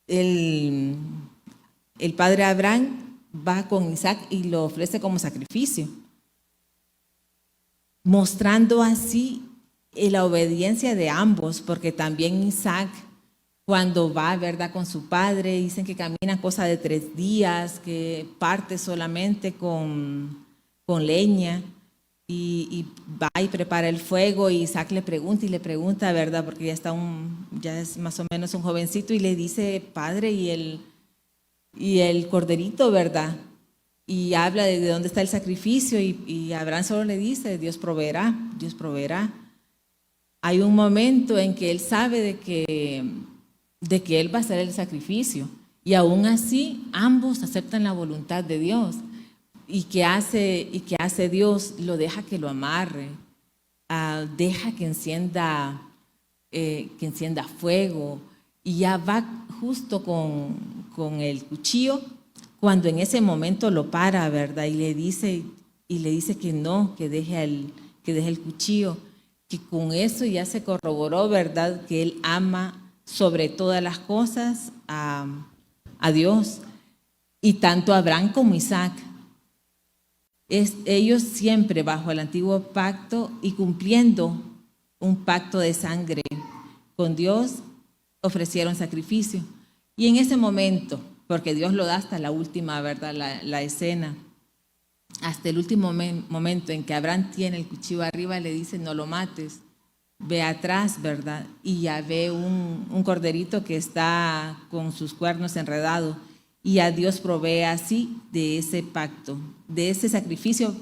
S1: el padre Abraham va con Isaac y lo ofrece como sacrificio, mostrando así la obediencia de ambos, porque también Isaac, cuando va, ¿verdad?, con su padre, dicen que camina cosa de 3 días, que parte solamente con leña y va y prepara el fuego, y Isaac le pregunta, ¿verdad?, porque ya es más o menos un jovencito, y le dice, padre, y el corderito, ¿verdad? Y habla de dónde está el sacrificio, y Abraham solo le dice, Dios proveerá, Dios proveerá. Hay un momento en que él sabe de que él va a hacer el sacrificio, y aún así ambos aceptan la voluntad de Dios. ¿Y qué hace Dios? Lo deja que lo amarre, deja que encienda fuego, y ya va justo con el cuchillo, cuando en ese momento lo para, ¿verdad? Y le dice que no, que deje el cuchillo, que con eso ya se corroboró, ¿verdad?, que él ama sobre todas las cosas a Dios. Y tanto Abraham como Isaac, ellos siempre bajo el antiguo pacto y cumpliendo un pacto de sangre con Dios, ofrecieron sacrificio. Y en ese momento, porque Dios lo da hasta la última, ¿verdad?, la escena, hasta el último momento en que Abraham tiene el cuchillo arriba, le dice, no lo mates, ve atrás, ¿verdad? Y ya ve un corderito que está con sus cuernos enredados, y a Dios provee así de ese pacto, de ese sacrificio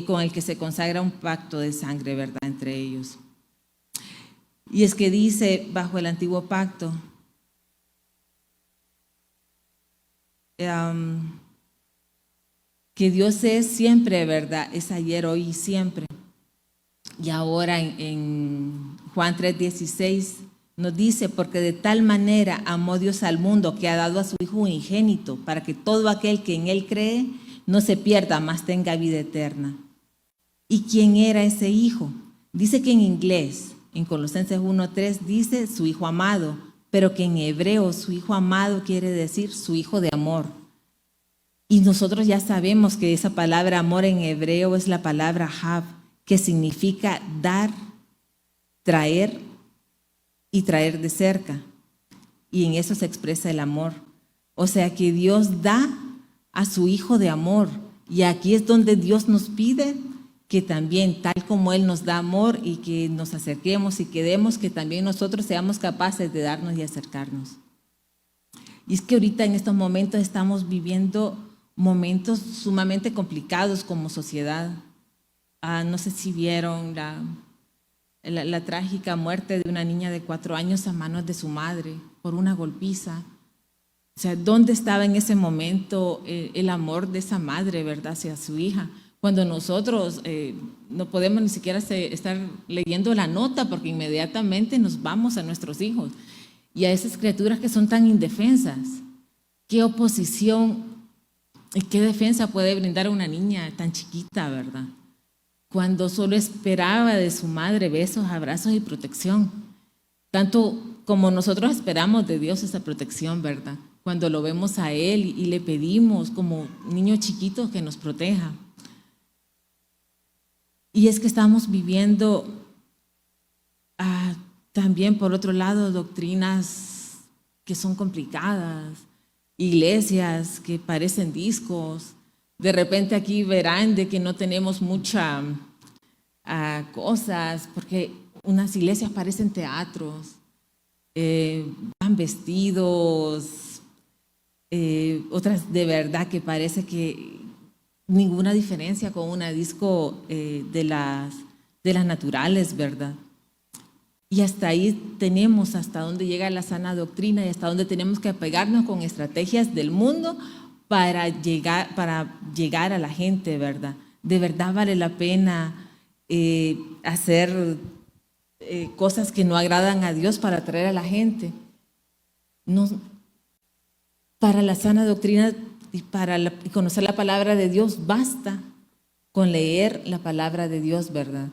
S1: con el que se consagra un pacto de sangre, ¿verdad?, entre ellos. Y es que dice bajo el antiguo pacto, que Dios es siempre, ¿verdad?, es ayer, hoy y siempre. Y ahora en Juan 3:16 nos dice, porque de tal manera amó Dios al mundo que ha dado a su Hijo unigénito, para que todo aquel que en Él cree no se pierda, mas tenga vida eterna. ¿Y quién era ese Hijo? Dice que en inglés, en Colosenses 1:3 dice su Hijo amado, pero que en hebreo su Hijo amado quiere decir su Hijo de amor. Y nosotros ya sabemos que esa palabra amor en hebreo es la palabra Hav, que significa dar, traer y traer de cerca. Y en eso se expresa el amor. O sea que Dios da a su Hijo de amor. Y aquí es donde Dios nos pide que también, tal como Él nos da amor y que nos acerquemos y quedemos, que también nosotros seamos capaces de darnos y acercarnos. Y es que ahorita en estos momentos estamos viviendo momentos sumamente complicados como sociedad. No sé si vieron la trágica muerte de una niña de 4 años a manos de su madre por una golpiza. O sea, ¿dónde estaba en ese momento el amor de esa madre, verdad, hacia su hija? Cuando nosotros no podemos ni siquiera estar leyendo la nota porque inmediatamente nos vamos a nuestros hijos y a esas criaturas que son tan indefensas. ¿Qué oposición y qué defensa puede brindar a una niña tan chiquita, verdad? Cuando solo esperaba de su madre besos, abrazos y protección. Tanto como nosotros esperamos de Dios esa protección, ¿verdad? Cuando lo vemos a Él y le pedimos como niños chiquitos que nos proteja. Y es que estamos viviendo también, por otro lado, doctrinas que son complicadas, iglesias que parecen discos. De repente aquí verán de que no tenemos muchas cosas, porque unas iglesias parecen teatros, van vestidos, otras de verdad que parece que ninguna diferencia con una disco de las naturales, ¿verdad? Y hasta ahí tenemos hasta dónde llega la sana doctrina y hasta dónde tenemos que apegarnos con estrategias del mundo para llegar a la gente, ¿verdad? De verdad vale la pena hacer cosas que no agradan a Dios para atraer a la gente. No, para la sana doctrina y para conocer la palabra de Dios basta con leer la palabra de Dios, ¿verdad?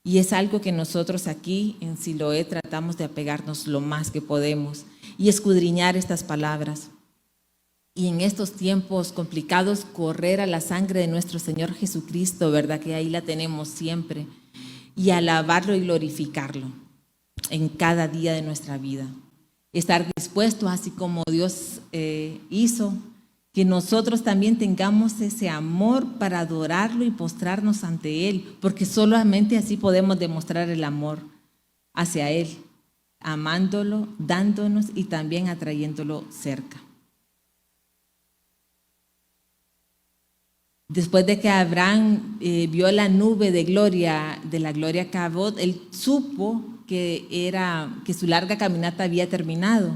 S1: Y es algo que nosotros aquí en Siloé tratamos de apegarnos lo más que podemos y escudriñar estas palabras. Y en estos tiempos complicados, correr a la sangre de nuestro Señor Jesucristo, ¿verdad? Que ahí la tenemos siempre. Y alabarlo y glorificarlo en cada día de nuestra vida. Estar dispuestos, así como Dios hizo, que nosotros también tengamos ese amor para adorarlo y postrarnos ante Él, porque solamente así podemos demostrar el amor hacia Él, amándolo, dándonos y también atrayéndolo cerca. Después de que Abraham vio la nube de la gloria Cabot, él supo que su larga caminata había terminado,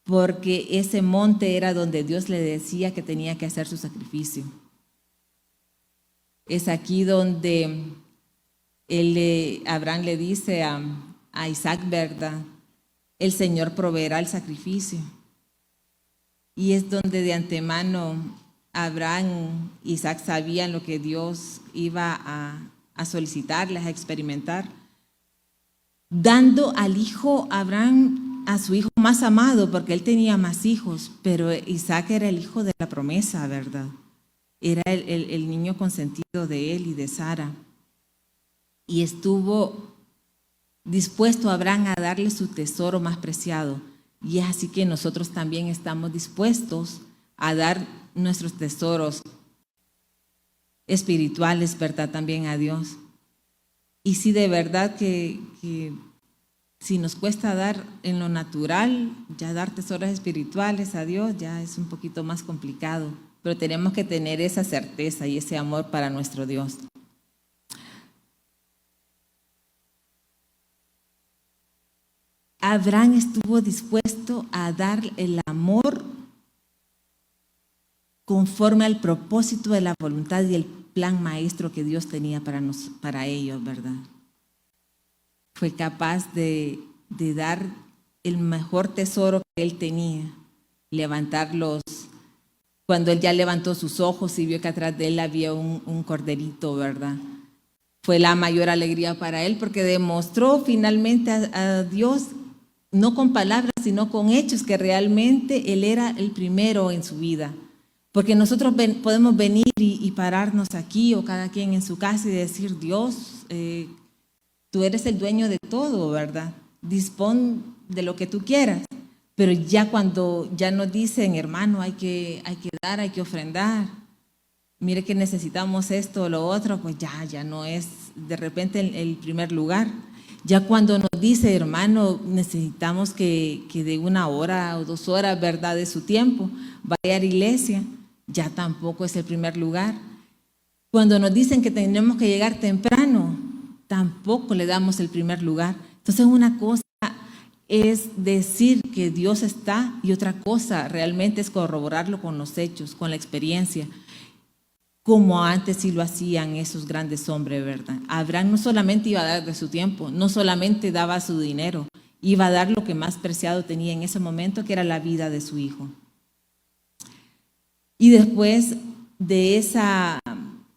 S1: porque ese monte era donde Dios le decía que tenía que hacer su sacrificio. Es aquí donde Abraham le dice a Isaac, ¿verdad? El Señor proveerá el sacrificio. Y es donde de antemano Abraham y Isaac sabían lo que Dios iba a solicitarles, a experimentar, dando al hijo Abraham a su hijo más amado, porque él tenía más hijos, pero Isaac era el hijo de la promesa, ¿verdad? Era el niño consentido de él y de Sara. Y estuvo dispuesto Abraham a darle su tesoro más preciado. Y es así que nosotros también estamos dispuestos a dar nuestros tesoros espirituales, ¿verdad? También a Dios. Y si de verdad que si nos cuesta dar en lo natural, ya dar tesoros espirituales a Dios ya es un poquito más complicado, pero tenemos que tener esa certeza y ese amor para nuestro Dios. Abraham estuvo dispuesto a dar el amor conforme al propósito de la voluntad y el plan maestro que Dios tenía para ellos, ¿verdad? Fue capaz de dar el mejor tesoro que él tenía, levantarlos. Cuando él ya levantó sus ojos y vio que atrás de él había un corderito, ¿verdad? Fue la mayor alegría para él porque demostró finalmente a Dios, no con palabras, sino con hechos, que realmente él era el primero en su vida. Porque nosotros podemos venir y pararnos aquí o cada quien en su casa y decir, Dios, tú eres el dueño de todo, ¿verdad? Dispón de lo que tú quieras. Pero ya cuando ya nos dicen, hermano, hay que dar, hay que ofrendar, mire que necesitamos esto o lo otro, pues ya no es de repente el primer lugar. Ya cuando nos dice, hermano, necesitamos que de 1 hora o 2 horas, ¿verdad?, de su tiempo, vaya a la iglesia, ya tampoco es el primer lugar. Cuando nos dicen que tenemos que llegar temprano, tampoco le damos el primer lugar. Entonces una cosa es decir que Dios está y otra cosa realmente es corroborarlo con los hechos, con la experiencia, como antes sí lo hacían esos grandes hombres, ¿verdad? Abraham no solamente iba a dar de su tiempo, no solamente daba su dinero, iba a dar lo que más preciado tenía en ese momento, que era la vida de su hijo. Y después de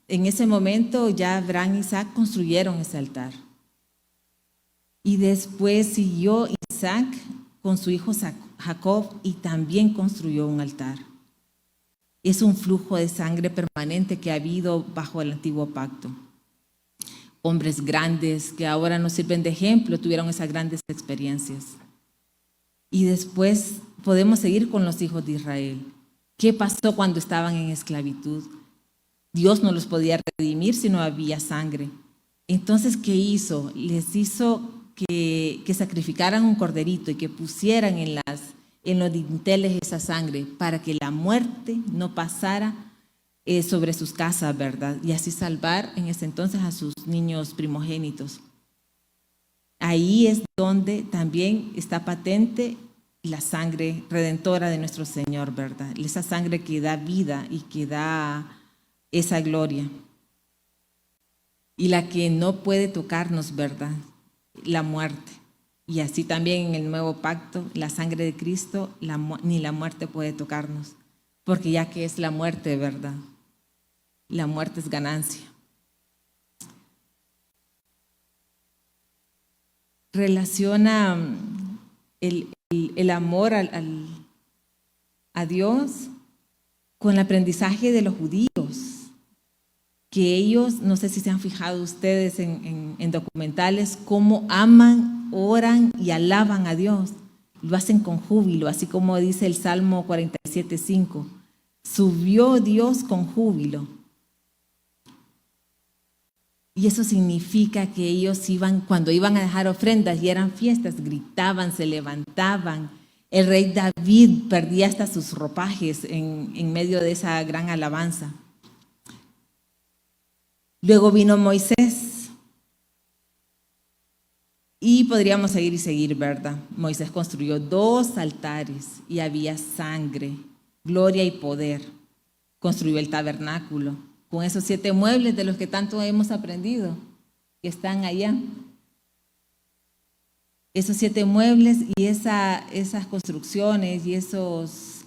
S1: en ese momento ya Abraham y Isaac construyeron ese altar. Y después siguió Isaac con su hijo Jacob y también construyó un altar. Es un flujo de sangre permanente que ha habido bajo el antiguo pacto. Hombres grandes que ahora nos sirven de ejemplo tuvieron esas grandes experiencias. Y después podemos seguir con los hijos de Israel. ¿Qué pasó cuando estaban en esclavitud? Dios no los podía redimir si no había sangre. Entonces, ¿qué hizo? Les hizo que sacrificaran un corderito y que pusieran en los dinteles esa sangre para que la muerte no pasara sobre sus casas, ¿verdad? Y así salvar en ese entonces a sus niños primogénitos. Ahí es donde también está patente la sangre redentora de nuestro Señor, ¿verdad? Esa sangre que da vida y que da esa gloria. Y la que no puede tocarnos, ¿verdad? La muerte. Y así también en el nuevo pacto, la sangre de Cristo, ni la muerte puede tocarnos, porque ya que es la muerte, ¿verdad? La muerte es ganancia. Relaciona el amor a Dios con el aprendizaje de los judíos, que ellos, no sé si se han fijado ustedes en documentales, cómo aman, oran y alaban a Dios. Lo hacen con júbilo, así como dice el Salmo 47:5. Subió Dios con júbilo. Y eso significa que ellos cuando iban a dejar ofrendas y eran fiestas, gritaban, se levantaban. El rey David perdía hasta sus ropajes en medio de esa gran alabanza. Luego vino Moisés y podríamos seguir y seguir, ¿verdad? Moisés construyó 2 altares y había sangre, gloria y poder. Construyó el tabernáculo con esos 7 muebles de los que tanto hemos aprendido, que están allá. Esos 7 muebles y esas construcciones y esos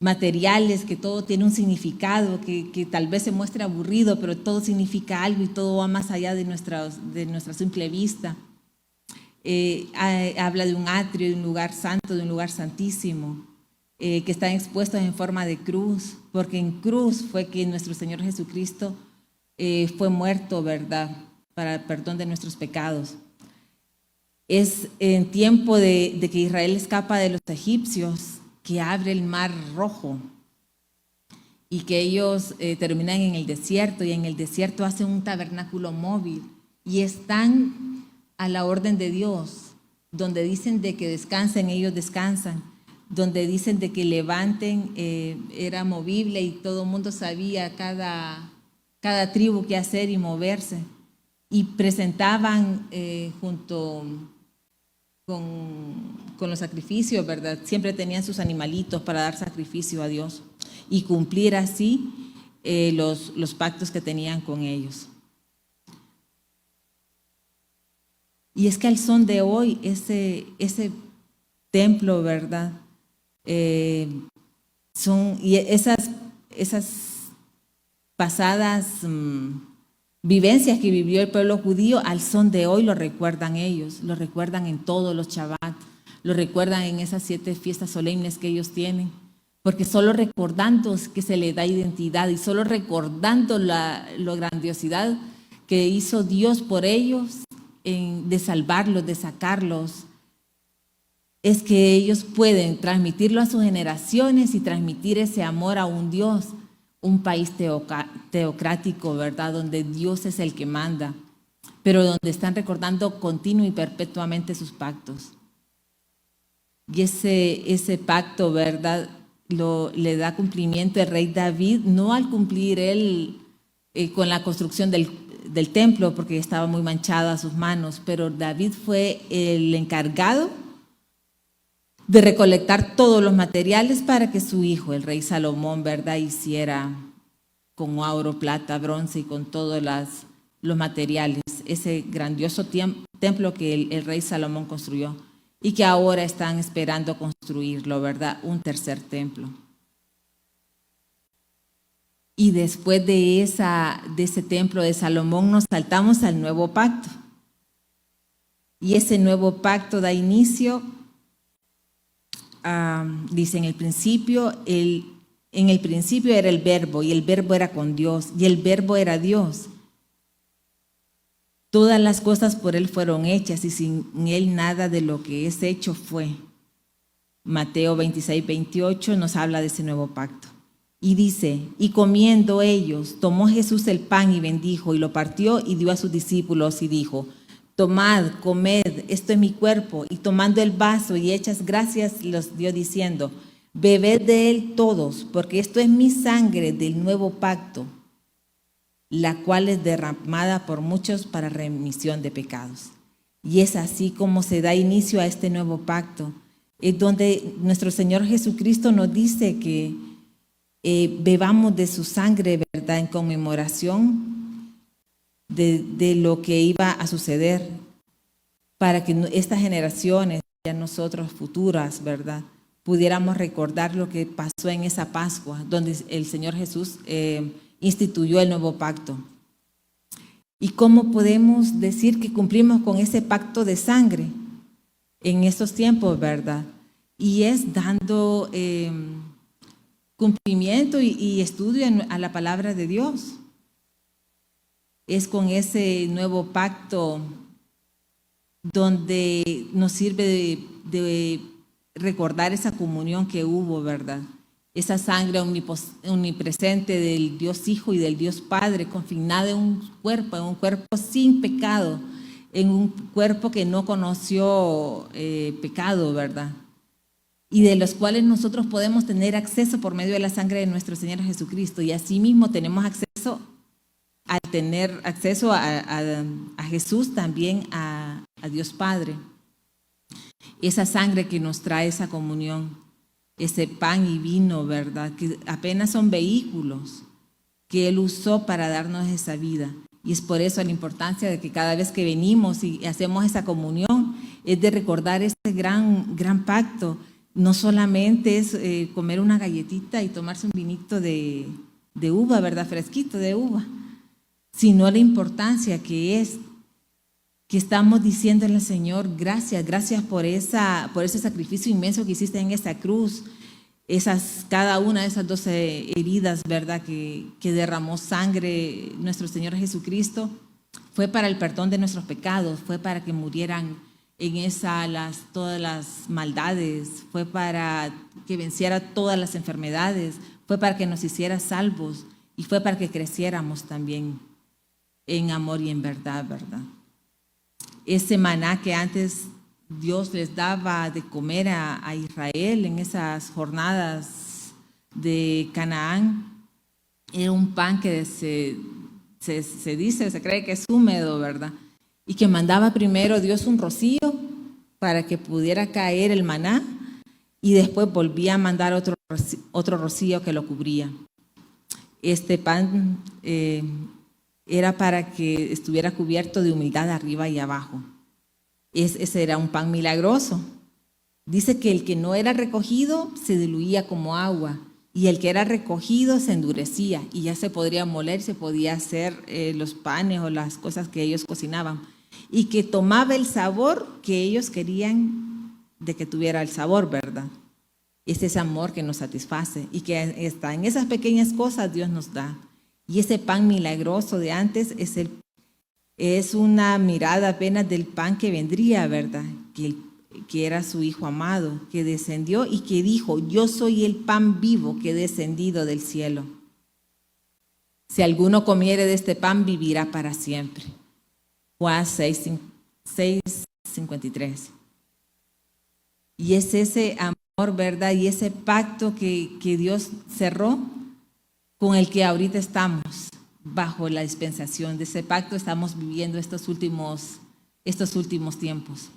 S1: materiales, que todo tiene un significado, que tal vez se muestre aburrido, pero todo significa algo y todo va más allá de nuestra simple vista. Habla de un atrio, de un lugar santo, de un lugar santísimo, que están expuestos en forma de cruz, porque en cruz fue que nuestro Señor Jesucristo fue muerto, ¿verdad?, para el perdón de nuestros pecados. Es en tiempo de que Israel escapa de los egipcios, que abre el mar rojo y que ellos terminan en el desierto, y en el desierto hacen un tabernáculo móvil y están a la orden de Dios, donde dicen de que descansen, ellos descansan, donde dicen de que levanten, era movible y todo el mundo sabía cada tribu qué hacer y moverse, y presentaban junto con los sacrificios, ¿verdad? Siempre tenían sus animalitos para dar sacrificio a Dios y cumplir así los pactos que tenían con ellos. Y es que al son de hoy, ese templo, ¿verdad? Y esas pasadas vivencias que vivió el pueblo judío, al son de hoy lo recuerdan ellos, lo recuerdan en todos los Shabbat, lo recuerdan en esas 7 fiestas solemnes que ellos tienen, porque solo recordando que se le da identidad y solo recordando la grandiosidad que hizo Dios por ellos, de salvarlos, de sacarlos, es que ellos pueden transmitirlo a sus generaciones y transmitir ese amor a un Dios, un país teocrático, ¿verdad? Donde Dios es el que manda, pero donde están recordando continuo y perpetuamente sus pactos. Y ese pacto, ¿verdad?, le da cumplimiento el rey David, no al cumplir él con la construcción del templo, porque estaba muy manchada a sus manos, pero David fue el encargado de recolectar todos los materiales para que su hijo, el rey Salomón, ¿verdad?, hiciera con oro, plata, bronce y con todos los materiales ese grandioso templo que el rey Salomón construyó y que ahora están esperando construirlo, ¿verdad?, un tercer templo. Y después de ese templo de Salomón nos saltamos al nuevo pacto. Y ese nuevo pacto da inicio, dice, en el principio era el Verbo, y el Verbo era con Dios, y el Verbo era Dios. Todas las cosas por Él fueron hechas, y sin Él nada de lo que es hecho fue. Mateo 26, 28 nos habla de ese nuevo pacto. Y dice, y comiendo ellos, tomó Jesús el pan y bendijo, y lo partió y dio a sus discípulos y dijo, tomad, comed, esto es mi cuerpo. Y tomando el vaso y hechas gracias, los dio diciendo, bebed de él todos, porque esto es mi sangre del nuevo pacto, la cual es derramada por muchos para remisión de pecados. Y es así como se da inicio a este nuevo pacto, es donde nuestro Señor Jesucristo nos dice que bebamos de su sangre, ¿verdad?, en conmemoración de lo que iba a suceder, para que estas generaciones, ya nosotros futuras, ¿verdad?, pudiéramos recordar lo que pasó en esa Pascua, donde el Señor Jesús instituyó el nuevo pacto. ¿Y cómo podemos decir que cumplimos con ese pacto de sangre en estos tiempos, verdad? Y es dando cumplimiento y estudio a la palabra de Dios. Es con ese nuevo pacto donde nos sirve de recordar esa comunión que hubo, ¿verdad? Esa sangre omnipresente del Dios Hijo y del Dios Padre, confinada en un cuerpo sin pecado, en un cuerpo que no conoció pecado, ¿verdad? Y de los cuales nosotros podemos tener acceso por medio de la sangre de nuestro Señor Jesucristo. Y asimismo tenemos acceso, al tener acceso a Jesús, también a Dios Padre. Esa sangre que nos trae esa comunión, ese pan y vino, ¿verdad?, que apenas son vehículos que Él usó para darnos esa vida. Y es por eso la importancia de que cada vez que venimos y hacemos esa comunión, es de recordar este gran pacto. No solamente es comer una galletita y tomarse un vinito de uva, ¿verdad?, fresquito de uva, sino la importancia que es que estamos diciéndole al Señor, gracias por ese sacrificio inmenso que hiciste en esa cruz, cada una de esas 12 heridas, ¿verdad?, que derramó sangre nuestro Señor Jesucristo, fue para el perdón de nuestros pecados, fue para que murieran en todas las maldades, fue para que venciera todas las enfermedades, fue para que nos hiciera salvos y fue para que creciéramos también en amor y en verdad, ¿verdad? Ese maná que antes Dios les daba de comer a Israel en esas jornadas de Canaán, era un pan que se cree que es húmedo, ¿verdad? Y que mandaba primero Dios un rocío para que pudiera caer el maná y después volvía a mandar otro rocío que lo cubría. Este pan era para que estuviera cubierto de humildad arriba y abajo. Ese era un pan milagroso. Dice que el que no era recogido se diluía como agua y el que era recogido se endurecía y ya se podría moler, se podía hacer los panes o las cosas que ellos cocinaban, y que tomaba el sabor que ellos querían de que tuviera el sabor, ¿verdad? Es ese amor que nos satisface y que está en esas pequeñas cosas Dios nos da. Y ese pan milagroso de antes es una mirada apenas del pan que vendría, ¿verdad? Que que era su Hijo amado, que descendió y que dijo: yo soy el pan vivo que he descendido del cielo. Si alguno comiere de este pan, vivirá para siempre. Juan 6:53. Y es ese amor, ¿verdad? Y ese pacto que Dios cerró, con el que ahorita estamos bajo la dispensación de ese pacto. Estamos viviendo estos últimos tiempos.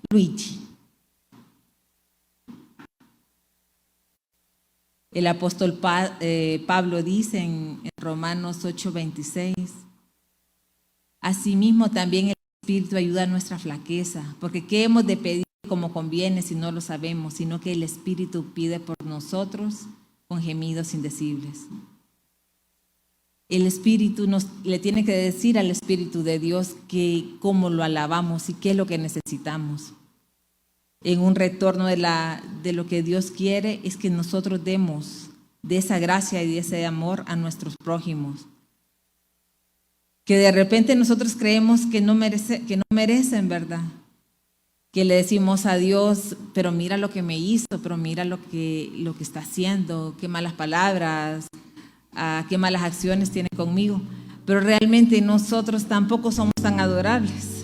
S1: Luigi. El apóstol Pablo dice en Romanos 8:26: asimismo también el Espíritu ayuda a nuestra flaqueza, porque ¿qué hemos de pedir como conviene si no lo sabemos? Sino que el Espíritu pide por nosotros con gemidos indecibles. El Espíritu le tiene que decir al Espíritu de Dios que cómo lo alabamos y qué es lo que necesitamos. En un retorno de lo que Dios quiere es que nosotros demos de esa gracia y de ese amor a nuestros prójimos. Que de repente nosotros creemos que no merecen, ¿verdad? Que le decimos a Dios: pero mira lo que me hizo, pero mira lo que está haciendo, qué malas palabras, qué malas acciones tiene conmigo. Pero realmente nosotros tampoco somos tan adorables.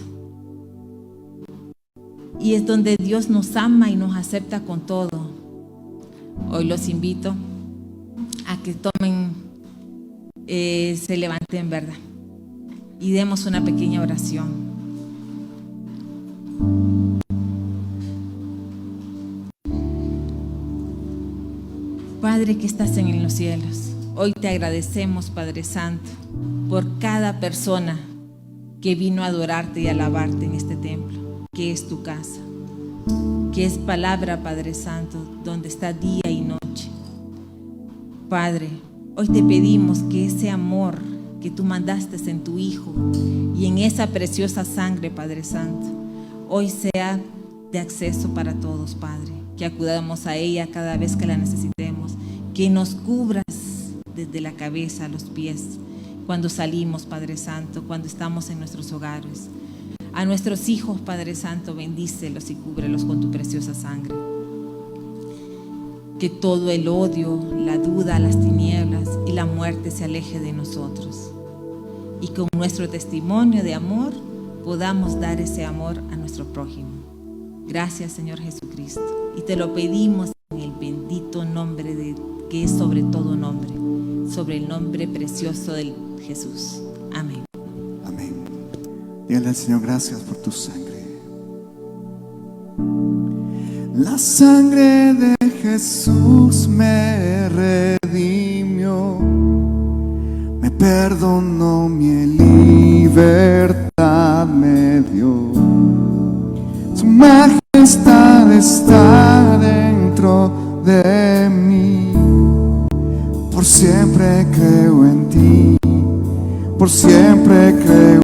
S1: Y es donde Dios nos ama y nos acepta con todo. Hoy los invito a que se levanten, ¿verdad? Y demos una pequeña oración. Padre que estás en los cielos, hoy te agradecemos, Padre Santo, por cada persona que vino a adorarte y alabarte en este templo, que es tu casa, que es palabra, Padre Santo, donde está día y noche. Padre, hoy te pedimos que ese amor que tú mandaste en tu Hijo y en esa preciosa sangre, Padre Santo, hoy sea de acceso para todos, Padre, que acudamos a ella cada vez que la necesitemos, que nos cubras desde la cabeza a los pies, cuando salimos, Padre Santo, cuando estamos en nuestros hogares. A nuestros hijos, Padre Santo, bendícelos y cúbrelos con tu preciosa sangre. Que todo el odio, la duda, las tinieblas y la muerte se aleje de nosotros. Y con nuestro testimonio de amor podamos dar ese amor a nuestro prójimo. Gracias, Señor Jesucristo. Y te lo pedimos en el bendito nombre que es sobre todo nombre, sobre el nombre precioso de Jesús. Amén.
S2: Dígale al Señor: gracias por tu sangre. La sangre de Jesús me redimió, me perdonó, mi libertad me dio. Su majestad está dentro de mí. Por siempre creo en ti, por siempre creo